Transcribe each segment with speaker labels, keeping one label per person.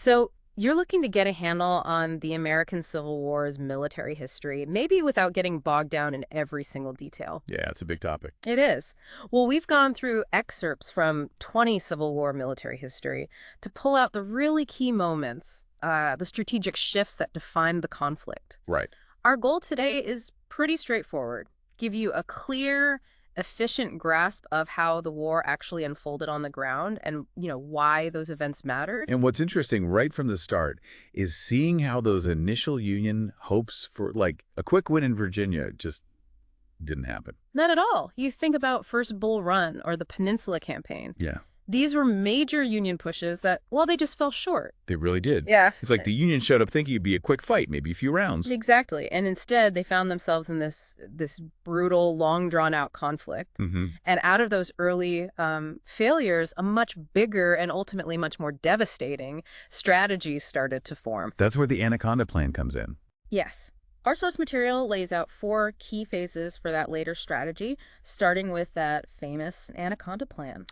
Speaker 1: So you're looking to get a handle on the American Civil War's military history, maybe without getting bogged down in every single detail.
Speaker 2: Yeah, it's a big topic.
Speaker 1: It is. Well, we've gone through excerpts from 20 Civil War military history to pull out the really key moments, the strategic shifts that defined the conflict.
Speaker 2: Right.
Speaker 1: Our goal today is pretty straightforward. Give you a clear, efficient grasp of how the war actually unfolded on the ground and, why those events mattered.
Speaker 2: And what's interesting right from the start is seeing how those initial Union hopes for, like, a quick win in Virginia just didn't happen.
Speaker 1: Not at all. You think about First Bull Run or the Peninsula Campaign.
Speaker 2: Yeah,
Speaker 1: These were major Union pushes that, well, they just fell short.
Speaker 2: they really did.
Speaker 1: Yeah.
Speaker 2: It's like the Union showed up thinking it'd be a quick fight, maybe a few rounds.
Speaker 1: Exactly. And instead, they found themselves in this brutal, long drawn out conflict.
Speaker 2: Mm-hmm.
Speaker 1: And out of those early failures, a much bigger and ultimately much more devastating strategy started to form.
Speaker 2: That's where the Anaconda Plan comes in.
Speaker 1: Yes. Our source material lays out 4 key phases for that later strategy, starting with that famous Anaconda Plan.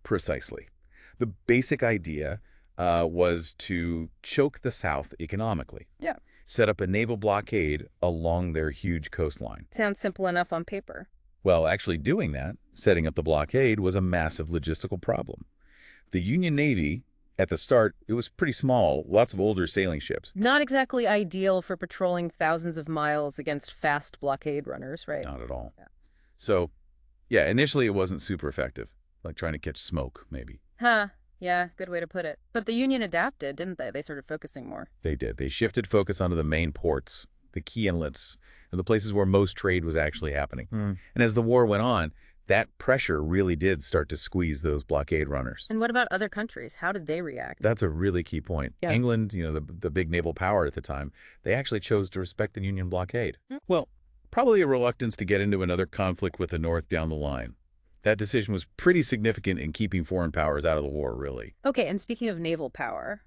Speaker 2: Precisely. The basic idea was to choke the South economically.
Speaker 1: Yeah.
Speaker 2: Set up a naval blockade along their huge coastline.
Speaker 1: Sounds simple enough on paper.
Speaker 2: Well, actually doing that, setting up the blockade, was a massive logistical problem. The Union Navy, at the start, it was pretty small, lots of older sailing ships.
Speaker 1: Not exactly ideal for patrolling thousands of miles against fast blockade runners, right?
Speaker 2: Not at all.
Speaker 1: Yeah.
Speaker 2: So, yeah, initially it wasn't super effective, like trying to catch smoke, maybe.
Speaker 1: Huh. Yeah, good way to put it. But the Union adapted, didn't they? They started focusing more.
Speaker 2: They did. They shifted focus onto the main ports, the key inlets, and the places where most trade was actually happening. And as the war went on, that pressure really did start to squeeze those blockade runners.
Speaker 1: And what about other countries? How did they react?
Speaker 2: That's a really key point.
Speaker 1: Yeah.
Speaker 2: England, the big naval power at the time, they actually chose to respect the Union blockade. Well, probably a reluctance to get into another conflict with the North down the line. That decision was pretty significant in keeping foreign powers out of the war, really.
Speaker 1: Okay, and speaking of naval power,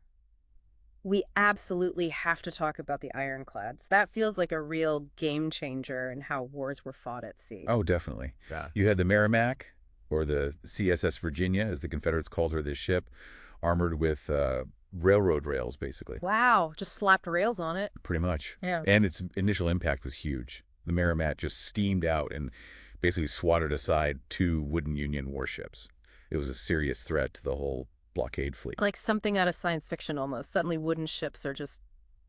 Speaker 1: we absolutely have to talk about the ironclads. That feels like a real game changer in how wars were fought at sea.
Speaker 2: Oh, definitely.
Speaker 3: Yeah.
Speaker 2: You had the Merrimack, or the CSS Virginia, as the Confederates called her, this ship, armored with railroad rails, basically.
Speaker 1: Wow, just slapped rails on it.
Speaker 2: Pretty much.
Speaker 1: Yeah.
Speaker 2: And its initial impact was huge. The Merrimack just steamed out and basically swatted aside 2 wooden Union warships. It was a serious threat to the whole blockade fleet.
Speaker 1: Like something out of science fiction almost. Suddenly wooden ships are just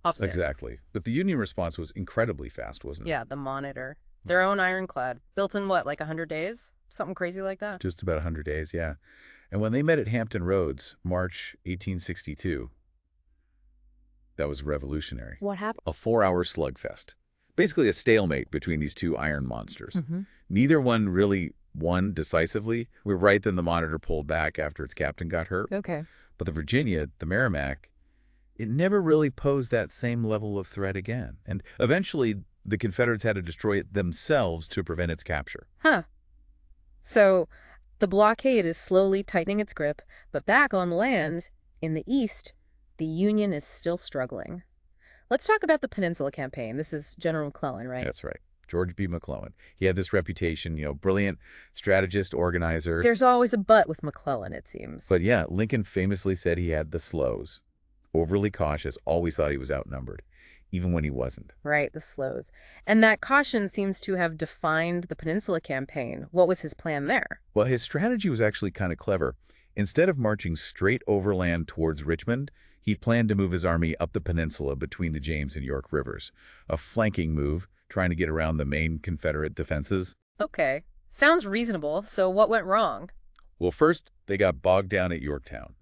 Speaker 1: upstairs.
Speaker 2: Exactly. But the Union response was incredibly fast, wasn't it?
Speaker 1: Yeah, the Monitor. Their own ironclad. Built in what, like 100 days? Something crazy like that?
Speaker 2: Just about 100 days, yeah. And when they met at Hampton Roads, March 1862, that was revolutionary.
Speaker 1: What happened?
Speaker 2: A 4-hour slugfest. Basically a stalemate between these 2 iron monsters.
Speaker 1: Mm-hmm.
Speaker 2: Neither one really won decisively. We're right then the Monitor pulled back after its captain got hurt.
Speaker 1: Okay.
Speaker 2: But the Virginia, the Merrimack, it never really posed that same level of threat again. And eventually, the Confederates had to destroy it themselves to prevent its capture.
Speaker 1: Huh. So the blockade is slowly tightening its grip, but back on land, in the east, the Union is still struggling. Let's talk about the Peninsula Campaign. This is General McClellan, right?
Speaker 2: That's right. George B. McClellan. He had this reputation, brilliant strategist, organizer.
Speaker 1: There's always a but with McClellan, it seems.
Speaker 2: But yeah, Lincoln famously said he had the slows. Overly cautious, always thought he was outnumbered, even when he wasn't.
Speaker 1: Right, the slows. And that caution seems to have defined the Peninsula Campaign. What was his plan there?
Speaker 2: Well, his strategy was actually kind of clever. Instead of marching straight overland towards Richmond, he planned to move his army up the peninsula between the James and York rivers, a flanking move, trying to get around the main Confederate defenses.
Speaker 1: Okay. Sounds reasonable. So what went wrong?
Speaker 2: Well, first, they got bogged down at Yorktown.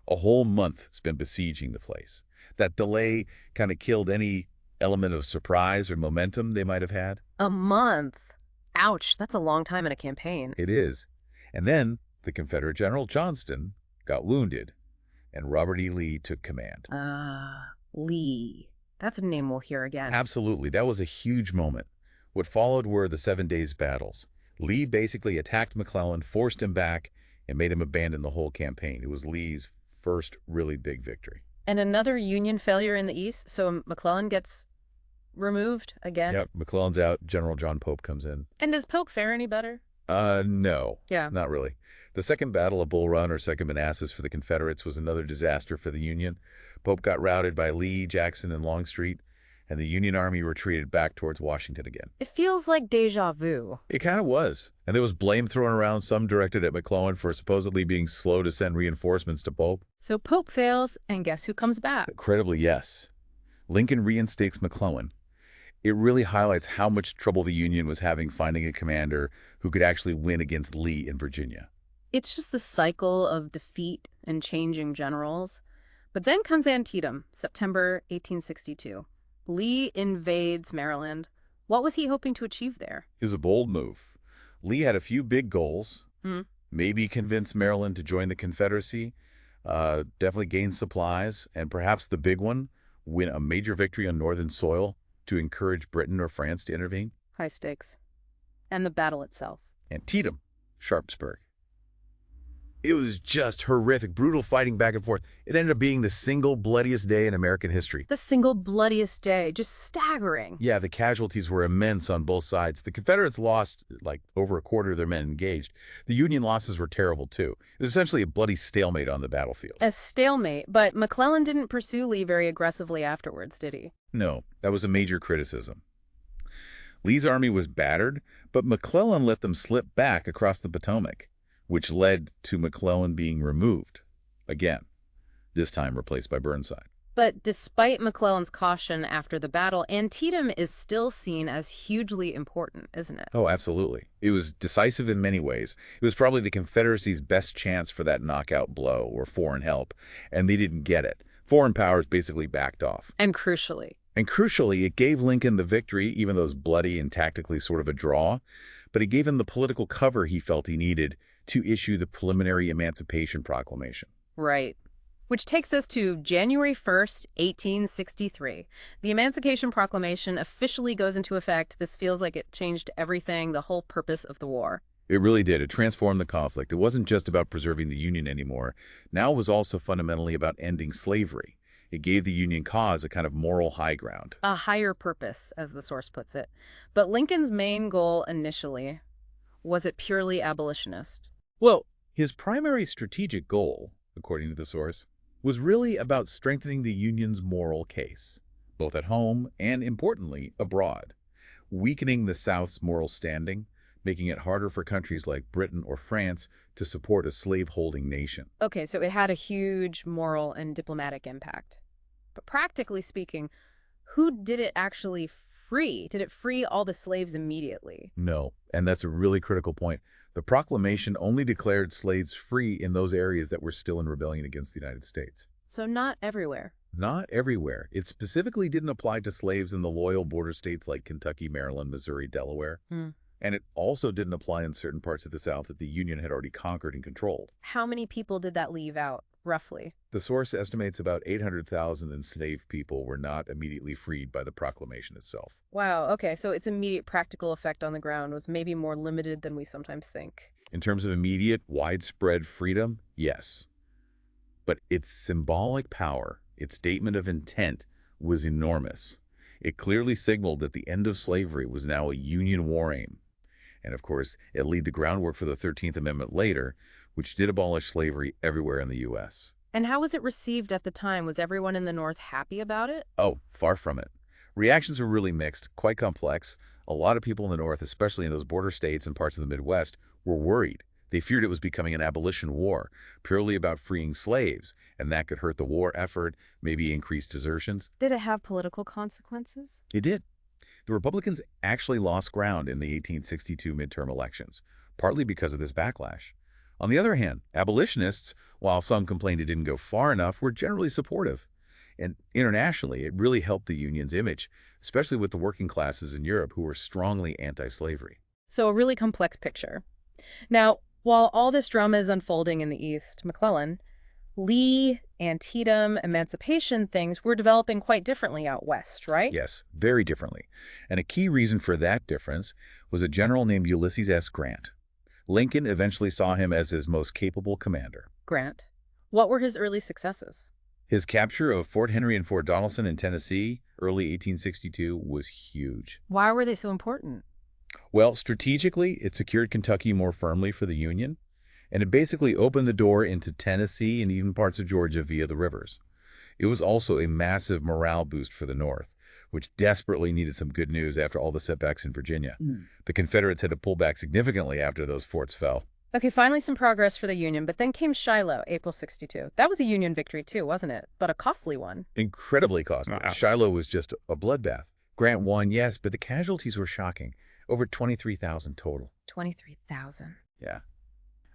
Speaker 2: A whole month spent besieging the place. That delay kind of killed any element of surprise or momentum they might have had.
Speaker 1: A month. Ouch, that's a long time in a campaign.
Speaker 2: It is. And then the Confederate General Johnston got wounded, and Robert E. Lee took command.
Speaker 1: Lee. That's a name we'll hear again.
Speaker 2: Absolutely. That was a huge moment. What followed were the 7 days battles. Lee basically attacked McClellan, forced him back, and made him abandon the whole campaign. It was Lee's first really big victory.
Speaker 1: And another Union failure in the East, so McClellan gets removed again?
Speaker 2: Yep, McClellan's out. General John Pope comes in.
Speaker 1: And does Pope fare any better?
Speaker 2: No,
Speaker 1: Yeah.
Speaker 2: not really. The Second Battle of Bull Run, or Second Manassas for the Confederates, was another disaster for the Union. Pope got routed by Lee, Jackson, and Longstreet, and the Union Army retreated back towards Washington again.
Speaker 1: It feels like deja vu.
Speaker 2: It kind of was. And there was blame thrown around, some directed at McClellan for supposedly being slow to send reinforcements to Pope.
Speaker 1: So Pope fails, and guess who comes back?
Speaker 2: Credibly, yes. Lincoln reinstates McClellan. It really highlights how much trouble the Union was having finding a commander who could actually win against Lee in Virginia.
Speaker 1: It's just the cycle of defeat and changing generals. But then comes Antietam, September 1862. Lee invades Maryland. What was he hoping to achieve there?
Speaker 2: It was a bold move. Lee had a few big goals.
Speaker 1: Hmm.
Speaker 2: Maybe convince Maryland to join the Confederacy, definitely gain supplies, and perhaps the big one, win a major victory on northern soil to encourage Britain or France to intervene.
Speaker 1: High stakes. And the battle itself.
Speaker 2: Antietam, Sharpsburg. It was just horrific, brutal fighting back and forth. It ended up being the single bloodiest day in American history.
Speaker 1: The single bloodiest day, just staggering.
Speaker 2: Yeah, the casualties were immense on both sides. The Confederates lost like over a quarter of their men engaged. The Union losses were terrible too. It was essentially a bloody stalemate on the battlefield.
Speaker 1: A stalemate, but McClellan didn't pursue Lee very aggressively afterwards, did he?
Speaker 2: No, that was a major criticism. Lee's army was battered, but McClellan let them slip back across the Potomac, which led to McClellan being removed, again, this time replaced by Burnside.
Speaker 1: But despite McClellan's caution after the battle, Antietam is still seen as hugely important, isn't it?
Speaker 2: Oh, absolutely. It was decisive in many ways. It was probably the Confederacy's best chance for that knockout blow or foreign help, and they didn't get it. Foreign powers basically backed off.
Speaker 1: And crucially,
Speaker 2: it gave Lincoln the victory, even though it was bloody and tactically sort of a draw, but it gave him the political cover he felt he needed to issue the preliminary Emancipation Proclamation.
Speaker 1: right. Which takes us to January 1st, 1863. The Emancipation Proclamation officially goes into effect. This feels like it changed everything, the whole purpose of the war.
Speaker 2: It really did. It transformed the conflict. It wasn't just about preserving the Union anymore. Now it was also fundamentally about ending slavery. It gave the Union cause a kind of moral high ground.
Speaker 1: A higher purpose, as the source puts it. But Lincoln's main goal initially, was it purely abolitionist?
Speaker 2: Well, his primary strategic goal, according to the source, was really about strengthening the Union's moral case, both at home and, importantly, abroad, weakening the South's moral standing, making it harder for countries like Britain or France to support a slave-holding nation.
Speaker 1: Okay, so it had a huge moral and diplomatic impact. But practically speaking, who did it actually free? Did it free all the slaves immediately?
Speaker 2: No, and that's a really critical point. The proclamation only declared slaves free in those areas that were still in rebellion against the United States.
Speaker 1: So not everywhere.
Speaker 2: Not everywhere. It specifically didn't apply to slaves in the loyal border states like Kentucky, Maryland, Missouri, Delaware.
Speaker 1: Hmm.
Speaker 2: And it also didn't apply in certain parts of the South that the Union had already conquered and controlled.
Speaker 1: How many people did that leave out, roughly?
Speaker 2: The source estimates about 800,000 enslaved people were not immediately freed by the proclamation itself.
Speaker 1: Wow, okay, so its immediate practical effect on the ground was maybe more limited than we sometimes think.
Speaker 2: In terms of immediate, widespread freedom, yes. But its symbolic power, its statement of intent, was enormous. It clearly signaled that the end of slavery was now a Union war aim. And of course, it laid the groundwork for the 13th Amendment later, which did abolish slavery everywhere in the U.S.
Speaker 1: And how was it received at the time? Was everyone in the North happy about it?
Speaker 2: Oh, far from it. Reactions were really mixed, quite complex. A lot of people in the North, especially in those border states and parts of the Midwest, were worried. They feared it was becoming an abolition war, purely about freeing slaves, and that could hurt the war effort, maybe increase desertions.
Speaker 1: Did it have political consequences?
Speaker 2: It did. The Republicans actually lost ground in the 1862 midterm elections, partly because of this backlash. On the other hand, abolitionists, while some complained it didn't go far enough, were generally supportive. And internationally, it really helped the Union's image, especially with the working classes in Europe who were strongly anti-slavery.
Speaker 1: So a really complex picture. Now, while all this drama is unfolding in the East, McClellan, Lee, Antietam, emancipation things were developing quite differently out west, right?
Speaker 2: Yes, very differently. And a key reason for that difference was a general named Ulysses S. Grant. Lincoln eventually saw him as his most capable commander.
Speaker 1: Grant. What were his early successes?
Speaker 2: His capture of Fort Henry and Fort Donelson in Tennessee, early 1862, was huge.
Speaker 1: Why were they so important?
Speaker 2: Well, strategically, it secured Kentucky more firmly for the Union, and it basically opened the door into Tennessee and even parts of Georgia via the rivers. It was also a massive morale boost for the North, which desperately needed some good news after all the setbacks in Virginia. The Confederates had to pull back significantly after those forts fell.
Speaker 1: Okay, finally some progress for the Union, but then came Shiloh, April 62. That was a Union victory too, wasn't it? But a costly one.
Speaker 2: Incredibly costly. Shiloh was just a bloodbath. Grant won, yes, but the casualties were shocking. Over 23,000 total.
Speaker 1: 23,000.
Speaker 2: Yeah.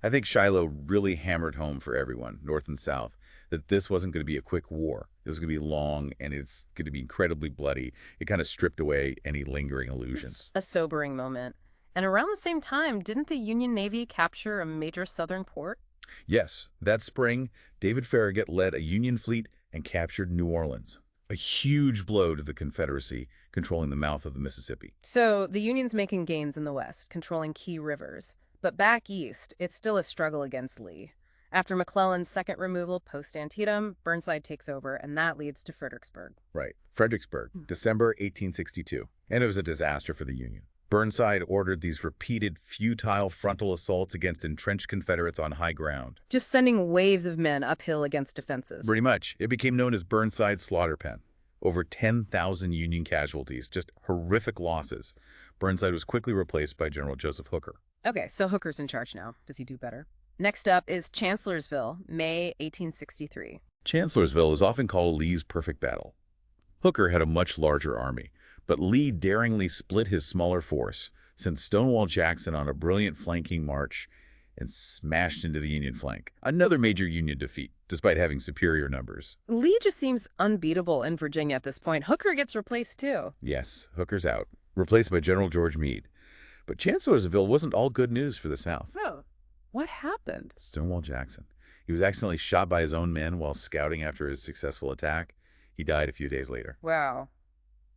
Speaker 2: I think Shiloh really hammered home for everyone, North and South, that this wasn't going to be a quick war. It was going to be long, and it's going to be incredibly bloody. It kind of stripped away any lingering illusions.
Speaker 1: A sobering moment. And around the same time, didn't the Union Navy capture a major southern port?
Speaker 2: Yes, that spring, David Farragut led a Union fleet and captured New Orleans, a huge blow to the Confederacy controlling the mouth of the Mississippi.
Speaker 1: So the Union's making gains in the West, controlling key rivers. But back east, it's still a struggle against Lee. After McClellan's second removal post-Antietam, Burnside takes over, and that leads to Fredericksburg.
Speaker 2: Right. Fredericksburg, December 1862. And it was a disaster for the Union. Burnside ordered these repeated, futile frontal assaults against entrenched Confederates on high ground.
Speaker 1: Just sending waves of men uphill against defenses.
Speaker 2: Pretty much. It became known as Burnside's slaughter pen. Over 10,000 Union casualties, just horrific losses. Burnside was quickly replaced by General Joseph Hooker.
Speaker 1: Okay, so Hooker's in charge now. Does he do better? Next up is Chancellorsville, May 1863.
Speaker 2: Chancellorsville is often called Lee's perfect battle. Hooker had a much larger army, but Lee daringly split his smaller force, sent Stonewall Jackson on a brilliant flanking march, and smashed into the Union flank. Another major Union defeat, despite having superior numbers.
Speaker 1: Lee just seems unbeatable in Virginia at this point. Hooker gets replaced too.
Speaker 2: Yes, Hooker's out, replaced by General George Meade. But Chancellorsville wasn't all good news for the South.
Speaker 1: So, what happened?
Speaker 2: Stonewall Jackson. He was accidentally shot by his own men while scouting after his successful attack. He died a few days later.
Speaker 1: Wow.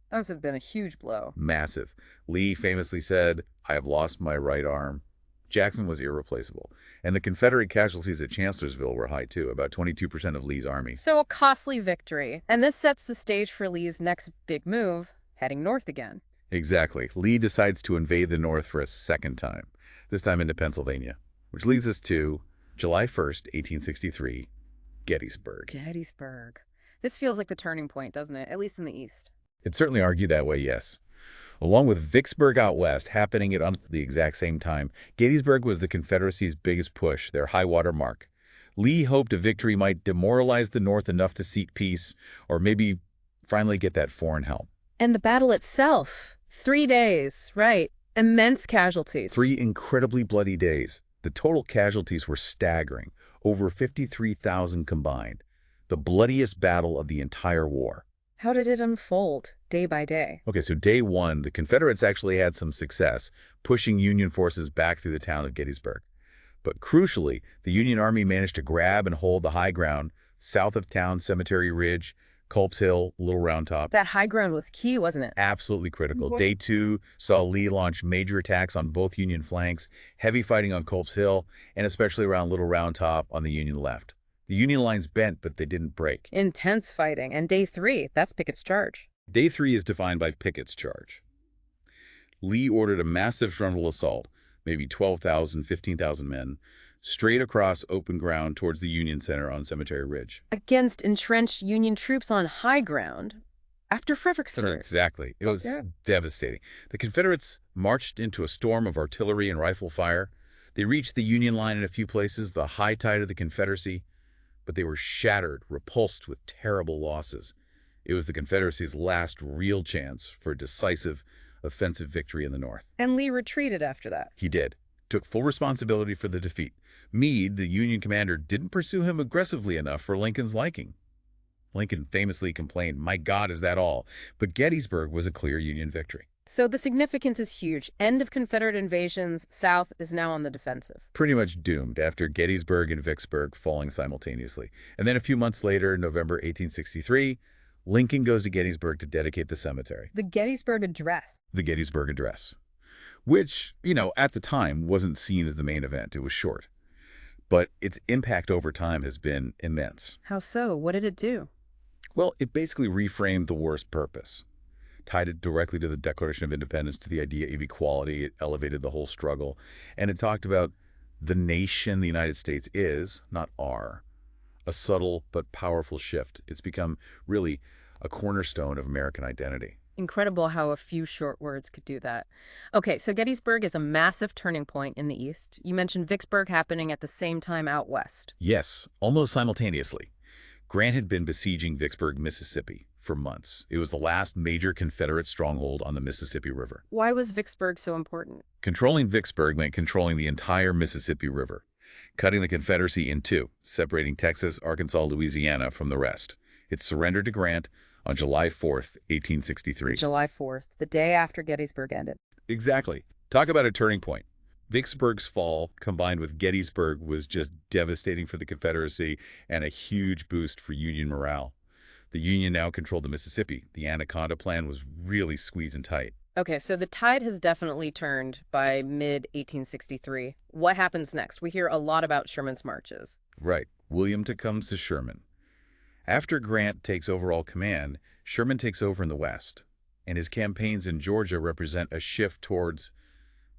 Speaker 1: That must have been a huge blow.
Speaker 2: Massive. Lee famously said, "I have lost my right arm." Jackson was irreplaceable. And the Confederate casualties at Chancellorsville were high too, about 22% of Lee's army.
Speaker 1: So a costly victory. And this sets the stage for Lee's next big move, heading north again.
Speaker 2: Exactly. Lee decides to invade the North for a second time, this time into Pennsylvania, which leads us to July 1st, 1863, Gettysburg.
Speaker 1: Gettysburg. This feels like the turning point, doesn't it? At least in the East.
Speaker 2: It's certainly argued that way, yes. Along with Vicksburg out west, happening at the exact same time, Gettysburg was the Confederacy's biggest push, their high-water mark. Lee hoped a victory might demoralize the North enough to seek peace, or maybe finally get that foreign help.
Speaker 1: And the battle itself. 3 days, right. Immense casualties.
Speaker 2: 3 incredibly bloody days. The total casualties were staggering, over 53,000 combined. The bloodiest battle of the entire war.
Speaker 1: How did it unfold, day by day?
Speaker 2: Okay, so day one, the Confederates actually had some success, pushing Union forces back through the town of Gettysburg. But crucially, the Union Army managed to grab and hold the high ground south of town, Cemetery Ridge, Culp's Hill, Little Round Top.
Speaker 1: That high ground was key, wasn't it?
Speaker 2: Absolutely critical. Day two saw Lee launch major attacks on both Union flanks, heavy fighting on Culp's Hill, and especially around Little Round Top on the Union left. The Union lines bent, but they didn't break.
Speaker 1: Intense fighting. And day 3, that's Pickett's charge.
Speaker 2: Day 3 is defined by Pickett's charge. Lee ordered a massive frontal assault, maybe 12,000, 15,000 men, straight across open ground towards the Union Center on Cemetery Ridge.
Speaker 1: Against entrenched Union troops on high ground after Fredericksburg.
Speaker 2: Exactly. It was devastating. The Confederates marched into a storm of artillery and rifle fire. They reached the Union line in a few places, the high tide of the Confederacy, but they were shattered, repulsed with terrible losses. It was the Confederacy's last real chance for a decisive offensive victory in the North.
Speaker 1: And Lee retreated after that.
Speaker 2: He did. Took full responsibility for the defeat. Meade, the Union commander, didn't pursue him aggressively enough for Lincoln's liking. Lincoln famously complained, "My God, is that all?" But Gettysburg was a clear Union victory.
Speaker 1: So the significance is huge. End of Confederate invasions. South is now on the defensive.
Speaker 2: Pretty much doomed after Gettysburg and Vicksburg falling simultaneously. And then a few months later, November 1863, Lincoln goes to Gettysburg to dedicate the cemetery.
Speaker 1: The Gettysburg Address.
Speaker 2: The Gettysburg Address. Which, at the time wasn't seen as the main event. It was short. But its impact over time has been immense.
Speaker 1: How so? What did it do?
Speaker 2: Well, it basically reframed the war's purpose. tied it directly to the Declaration of Independence, to the idea of equality. It elevated the whole struggle. And it talked about the nation the United States is, not are, a subtle but powerful shift. It's become really a cornerstone of American identity.
Speaker 1: Incredible how a few short words could do that. Okay, so Gettysburg is a massive turning point in the East. You mentioned Vicksburg happening at the same time out west.
Speaker 2: Yes, almost simultaneously. Grant had been besieging Vicksburg, Mississippi for months. It was the last major Confederate stronghold on the Mississippi River.
Speaker 1: Why was Vicksburg so important?
Speaker 2: Controlling Vicksburg meant controlling the entire Mississippi River, cutting the Confederacy in two, separating Texas, Arkansas, Louisiana from the rest. It surrendered to Grant on July 4th, 1863.
Speaker 1: July 4th, the day after Gettysburg ended.
Speaker 2: Exactly. Talk about a turning point. Vicksburg's fall, combined with Gettysburg, was just devastating for the Confederacy and a huge boost for Union morale. The Union now controlled the Mississippi. The Anaconda Plan was really squeezing tight.
Speaker 1: Okay, so the tide has definitely turned by mid-1863. What happens next? We hear a lot about Sherman's marches.
Speaker 2: Right. William Tecumseh Sherman. After Grant takes overall command, Sherman takes over in the West, and his campaigns in Georgia represent a shift towards,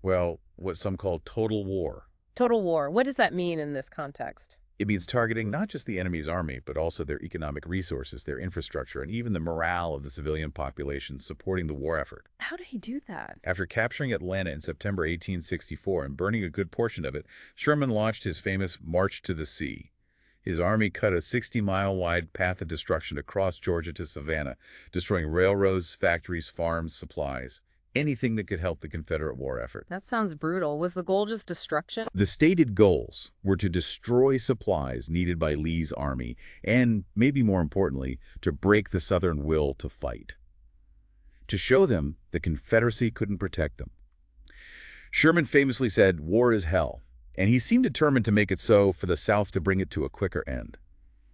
Speaker 2: well, what some call total war.
Speaker 1: Total war. What does that mean in this context?
Speaker 2: It means targeting not just the enemy's army, but also their economic resources, their infrastructure, and even the morale of the civilian population supporting the war effort.
Speaker 1: How did he do that?
Speaker 2: After capturing Atlanta in September 1864 and burning a good portion of it, Sherman launched his famous March to the Sea. His army cut a 60-mile-wide path of destruction across Georgia to Savannah, destroying railroads, factories, farms, supplies, anything that could help the Confederate war effort.
Speaker 1: That sounds brutal. Was the goal just destruction?
Speaker 2: The stated goals were to destroy supplies needed by Lee's army and, maybe more importantly, to break the Southern will to fight. To show them the Confederacy couldn't protect them. Sherman famously said, "War is hell," and he seemed determined to make it so for the South to bring it to a quicker end.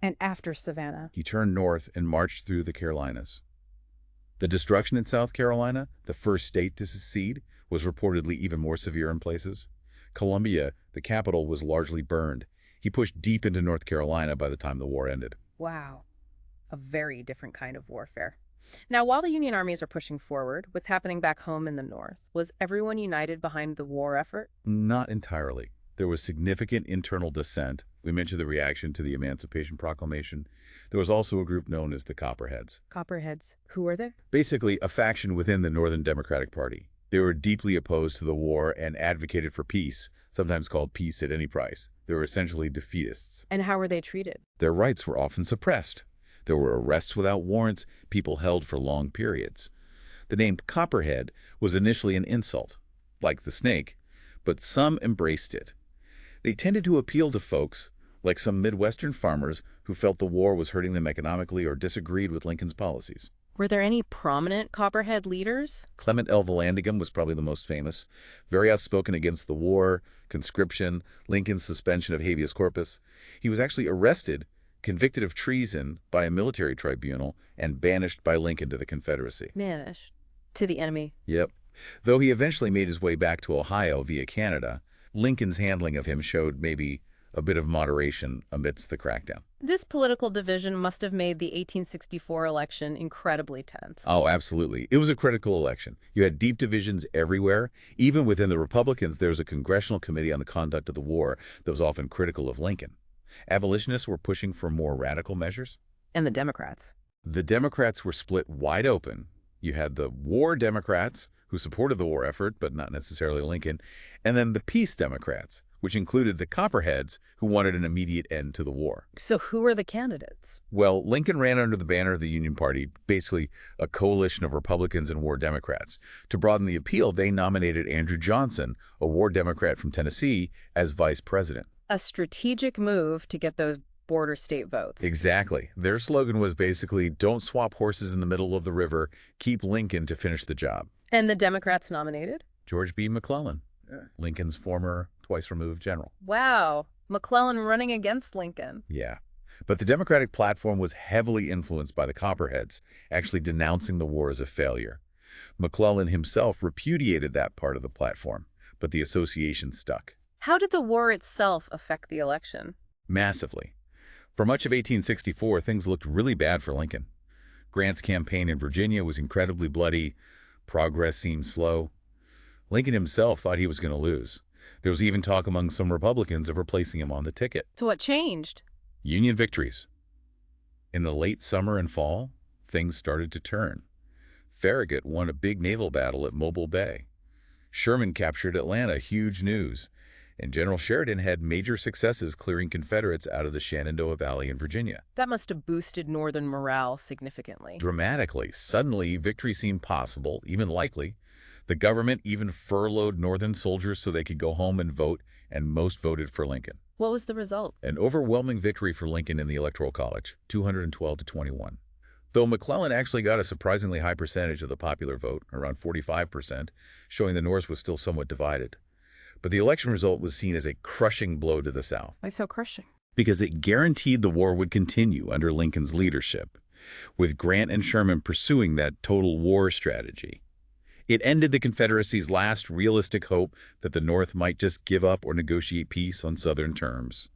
Speaker 1: And after Savannah?
Speaker 2: He turned north and marched through the Carolinas. The destruction in South Carolina, the first state to secede, was reportedly even more severe in places. Columbia, the capital, was largely burned. He pushed deep into North Carolina by the time the war ended.
Speaker 1: Wow. A very different kind of warfare. Now, while the Union armies are pushing forward, what's happening back home in the North? Was everyone united behind the war effort?
Speaker 2: Not entirely. There was significant internal dissent. We mentioned the reaction to the Emancipation Proclamation. There was also a group known as the Copperheads.
Speaker 1: Copperheads. Who are they?
Speaker 2: Basically, a faction within the Northern Democratic Party. They were deeply opposed to the war and advocated for peace, sometimes called peace at any price. They were essentially defeatists.
Speaker 1: And how were they treated?
Speaker 2: Their rights were often suppressed. There were arrests without warrants, people held for long periods. The name Copperhead was initially an insult, like the snake, but some embraced it. They tended to appeal to folks like some Midwestern farmers who felt the war was hurting them economically or disagreed with Lincoln's policies.
Speaker 1: Were there any prominent Copperhead leaders?
Speaker 2: Clement L. Vallandigham was probably the most famous, very outspoken against the war, conscription, Lincoln's suspension of habeas corpus. He was actually arrested, convicted of treason by a military tribunal, and banished by Lincoln to the Confederacy.
Speaker 1: Banished. To the enemy.
Speaker 2: Yep. Though he eventually made his way back to Ohio via Canada, Lincoln's handling of him showed maybe a bit of moderation amidst the crackdown.
Speaker 1: This political division must have made the 1864 election incredibly tense.
Speaker 2: Oh, absolutely. It was a critical election. You had deep divisions everywhere. Even within the Republicans, there was a congressional committee on the conduct of the war that was often critical of Lincoln. Abolitionists were pushing for more radical measures.
Speaker 1: And the Democrats.
Speaker 2: The Democrats were split wide open. You had the war Democrats, who supported the war effort, but not necessarily Lincoln, and then the peace Democrats, which included the Copperheads, who wanted an immediate end to the war.
Speaker 1: So who were the candidates?
Speaker 2: Well, Lincoln ran under the banner of the Union Party, basically a coalition of Republicans and war Democrats. To broaden the appeal, they nominated Andrew Johnson, a war Democrat from Tennessee, as vice president.
Speaker 1: A strategic move to get those border state votes.
Speaker 2: Exactly. Their slogan was basically, "Don't swap horses in the middle of the river, keep Lincoln to finish the job."
Speaker 1: And the Democrats nominated?
Speaker 2: George B. McClellan, Lincoln's former twice-removed general.
Speaker 1: Wow. McClellan running against Lincoln.
Speaker 2: Yeah. But the Democratic platform was heavily influenced by the Copperheads, actually denouncing the war as a failure. McClellan himself repudiated that part of the platform, but the association stuck.
Speaker 1: How did the war itself affect the election?
Speaker 2: Massively. For much of 1864, things looked really bad for Lincoln. Grant's campaign in Virginia was incredibly bloody. Progress seemed slow. Lincoln himself thought he was going to lose. There was even talk among some Republicans of replacing him on the ticket.
Speaker 1: So what changed?
Speaker 2: Union victories. In the late summer and fall, things started to turn. Farragut won a big naval battle at Mobile Bay. Sherman captured Atlanta, huge news. And General Sheridan had major successes clearing Confederates out of the Shenandoah Valley in Virginia.
Speaker 1: That must have boosted Northern morale significantly.
Speaker 2: Dramatically, suddenly, victory seemed possible, even likely. The government even furloughed Northern soldiers so they could go home and vote, and most voted for Lincoln.
Speaker 1: What was the result?
Speaker 2: An overwhelming victory for Lincoln in the Electoral College, 212 to 21. Though McClellan actually got a surprisingly high percentage of the popular vote, around 45%, showing the North was still somewhat divided. But the election result was seen as a crushing blow to the South.
Speaker 1: Why so crushing?
Speaker 2: Because it guaranteed the war would continue under Lincoln's leadership, with Grant and Sherman pursuing that total war strategy. It ended the Confederacy's last realistic hope that the North might just give up or negotiate peace on Southern terms.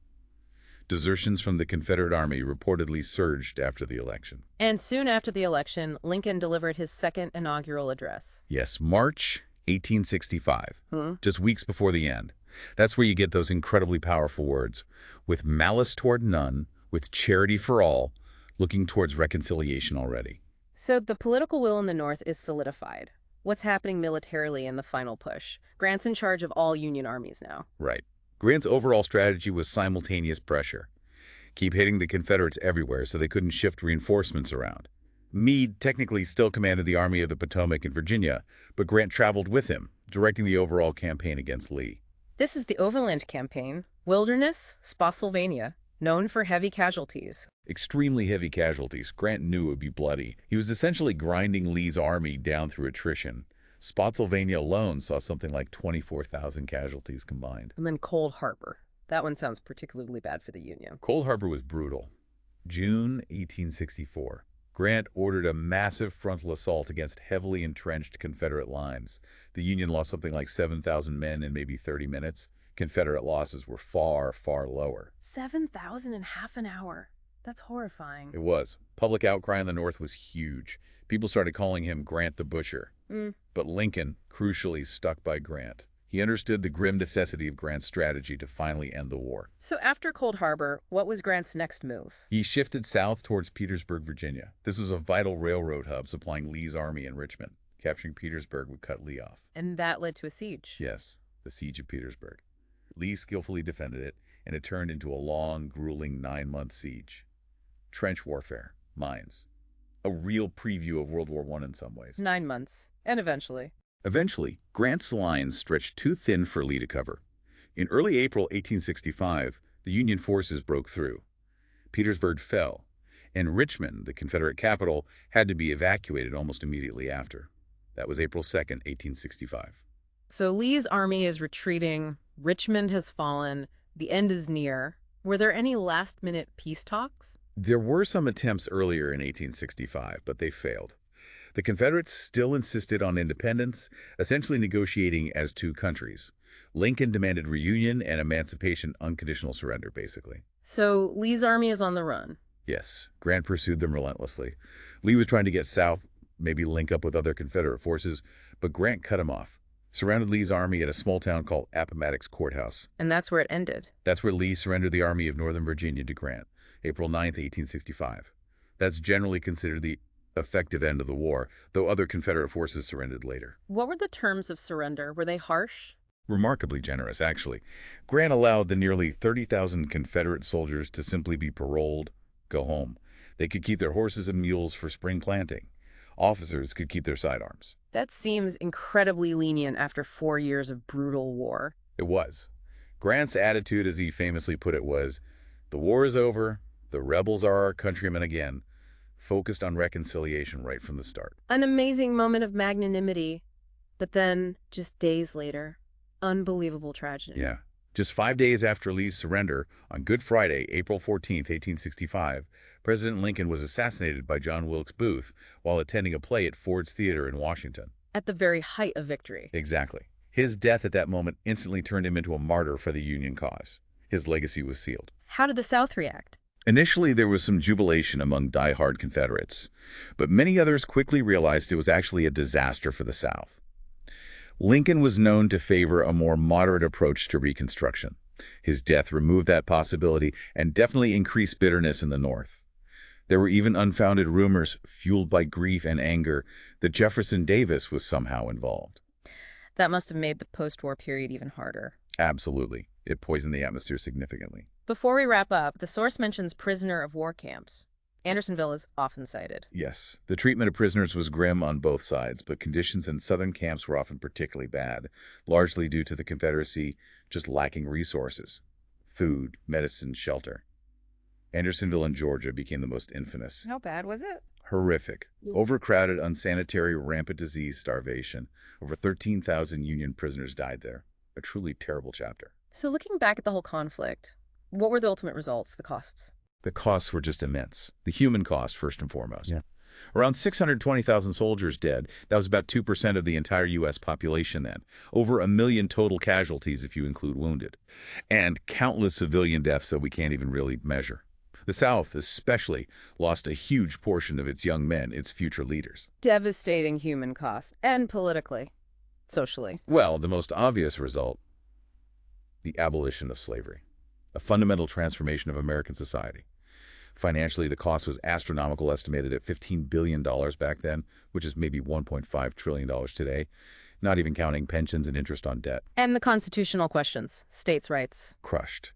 Speaker 2: Desertions from the Confederate Army reportedly surged after the election.
Speaker 1: And soon after the election, Lincoln delivered his second inaugural address.
Speaker 2: Yes, March 1865, just weeks before the end. That's where you get those incredibly powerful words. With malice toward none, with charity for all, looking towards reconciliation already.
Speaker 1: So the political will in the North is solidified. What's happening militarily in the final push? Grant's in charge of all Union armies now.
Speaker 2: Right. Grant's overall strategy was simultaneous pressure. Keep hitting the Confederates everywhere so they couldn't shift reinforcements around. Meade technically still commanded the Army of the Potomac in Virginia, but Grant traveled with him, directing the overall campaign against Lee.
Speaker 1: This is the Overland Campaign, Wilderness, Spotsylvania, known for heavy casualties.
Speaker 2: Extremely heavy casualties. Grant knew it would be bloody. He was essentially grinding Lee's army down through attrition. Spotsylvania alone saw something like 24,000 casualties combined.
Speaker 1: And then Cold Harbor. That one sounds particularly bad for the Union.
Speaker 2: Cold Harbor was brutal. June 1864. Grant ordered a massive frontal assault against heavily entrenched Confederate lines. The Union lost something like 7,000 men in maybe 30 minutes. Confederate losses were far, far lower.
Speaker 1: 7,000 in half an hour. That's horrifying.
Speaker 2: It was. Public outcry in the North was huge. People started calling him Grant the Butcher. But Lincoln, crucially, stuck by Grant. He understood the grim necessity of Grant's strategy to finally end the war.
Speaker 1: So after Cold Harbor, what was Grant's next move?
Speaker 2: He shifted south towards Petersburg, Virginia. This was a vital railroad hub supplying Lee's army in Richmond. Capturing Petersburg would cut Lee off.
Speaker 1: And that led to a siege.
Speaker 2: Yes, the siege of Petersburg. Lee skillfully defended it, and it turned into a long, grueling 9-month siege. Trench warfare, mines. A real preview of World War I in some ways.
Speaker 1: 9 months. And eventually.
Speaker 2: Eventually, Grant's lines stretched too thin for Lee to cover. In early April 1865, the Union forces broke through. Petersburg fell, and Richmond, the Confederate capital, had to be evacuated almost immediately after. That was April 2nd, 1865.
Speaker 1: So Lee's army is retreating, Richmond has fallen, the end is near. Were there any last-minute peace talks?
Speaker 2: There were some attempts earlier in 1865, but they failed. The Confederates still insisted on independence, essentially negotiating as two countries. Lincoln demanded reunion and emancipation, unconditional surrender, basically.
Speaker 1: So Lee's army is on the run.
Speaker 2: Yes, Grant pursued them relentlessly. Lee was trying to get south, maybe link up with other Confederate forces, but Grant cut him off. Surrounded Lee's army at a small town called Appomattox Courthouse.
Speaker 1: And that's where it ended.
Speaker 2: That's where Lee surrendered the Army of Northern Virginia to Grant, April 9th, 1865. That's generally considered the effective end of the war, though other Confederate forces surrendered later.
Speaker 1: What were the terms of surrender? Were they harsh?
Speaker 2: Remarkably generous, actually. Grant allowed the nearly 30,000 Confederate soldiers to simply be paroled, go home. They could keep their horses and mules for spring planting. Officers could keep their sidearms.
Speaker 1: That seems incredibly lenient after 4 years of brutal war.
Speaker 2: It was. Grant's attitude, as he famously put it, was, "The war is over, the rebels are our countrymen again," focused on reconciliation right from the start.
Speaker 1: An amazing moment of magnanimity. But then, just days later, unbelievable tragedy.
Speaker 2: Yeah. Just 5 days after Lee's surrender, on Good Friday, April 14th, 1865, President Lincoln was assassinated by John Wilkes Booth while attending a play at Ford's Theater in Washington.
Speaker 1: At the very height of victory.
Speaker 2: Exactly. His death at that moment instantly turned him into a martyr for the Union cause. His legacy was sealed.
Speaker 1: How did the South react?
Speaker 2: Initially, there was some jubilation among die-hard Confederates, but many others quickly realized it was actually a disaster for the South. Lincoln was known to favor a more moderate approach to Reconstruction. His death removed that possibility and definitely increased bitterness in the North. There were even unfounded rumors, fueled by grief and anger, that Jefferson Davis was somehow involved.
Speaker 1: That must have made the post-war period even harder.
Speaker 2: Absolutely. It poisoned the atmosphere significantly.
Speaker 1: Before we wrap up, the source mentions prisoner of war camps. Andersonville is often cited.
Speaker 2: Yes, the treatment of prisoners was grim on both sides, but conditions in Southern camps were often particularly bad, largely due to the Confederacy just lacking resources: food, medicine, shelter. Andersonville in Georgia became the most infamous.
Speaker 1: How bad was it?
Speaker 2: Horrific. Overcrowded, unsanitary, rampant disease, starvation. Over 13,000 Union prisoners died there. A truly terrible chapter.
Speaker 1: So looking back at the whole conflict, what were the ultimate results, the costs?
Speaker 2: The costs were just immense. The human cost, first and foremost.
Speaker 1: Yeah.
Speaker 2: Around 620,000 soldiers dead. That was about 2% of the entire U.S. population then. Over 1 million total casualties if you include wounded. And countless civilian deaths that we can't even really measure. The South, especially, lost a huge portion of its young men, its future leaders.
Speaker 1: Devastating human cost, and politically, socially.
Speaker 2: Well, the most obvious result, the abolition of slavery. A fundamental transformation of American society. Financially, the cost was astronomical, estimated at $15 billion back then, which is maybe $1.5 trillion today, not even counting pensions and interest on debt.
Speaker 1: And the constitutional questions, states' rights.
Speaker 2: Crushed.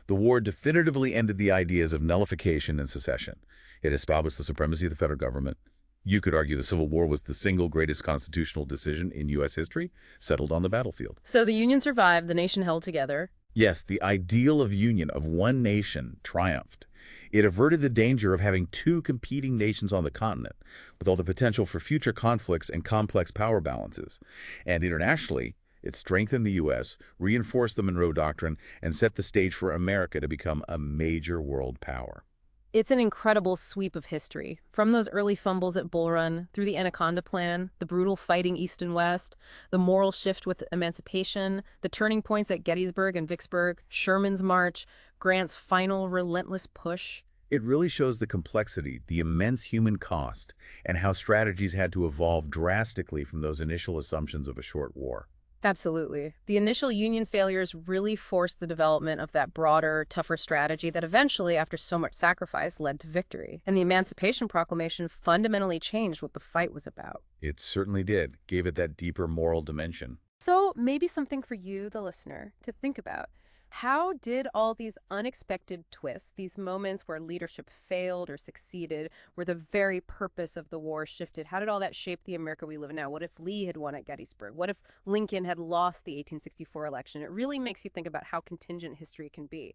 Speaker 2: The war definitively ended the ideas of nullification and secession. It established the supremacy of the federal government. You could argue the Civil War was the single greatest constitutional decision in U.S. history, settled on the battlefield.
Speaker 1: So the Union survived, the nation held together.
Speaker 2: Yes, the ideal of union, of one nation, triumphed. It averted the danger of having two competing nations on the continent, with all the potential for future conflicts and complex power balances. And internationally, it strengthened the U.S., reinforced the Monroe Doctrine, and set the stage for America to become a major world power.
Speaker 1: It's an incredible sweep of history, from those early fumbles at Bull Run, through the Anaconda Plan, the brutal fighting East and West, the moral shift with emancipation, the turning points at Gettysburg and Vicksburg, Sherman's march, Grant's final relentless push.
Speaker 2: It really shows the complexity, the immense human cost, and how strategies had to evolve drastically from those initial assumptions of a short war.
Speaker 1: Absolutely. The initial Union failures really forced the development of that broader, tougher strategy that eventually, after so much sacrifice, led to victory. And the Emancipation Proclamation fundamentally changed what the fight was about.
Speaker 2: It certainly did, gave it that deeper moral dimension.
Speaker 1: So maybe something for you, the listener, to think about. How did all these unexpected twists, these moments where leadership failed or succeeded, where the very purpose of the war shifted, how did all that shape the America we live in now? What if Lee had won at Gettysburg? What if Lincoln had lost the 1864 election? It really makes you think about how contingent history can be.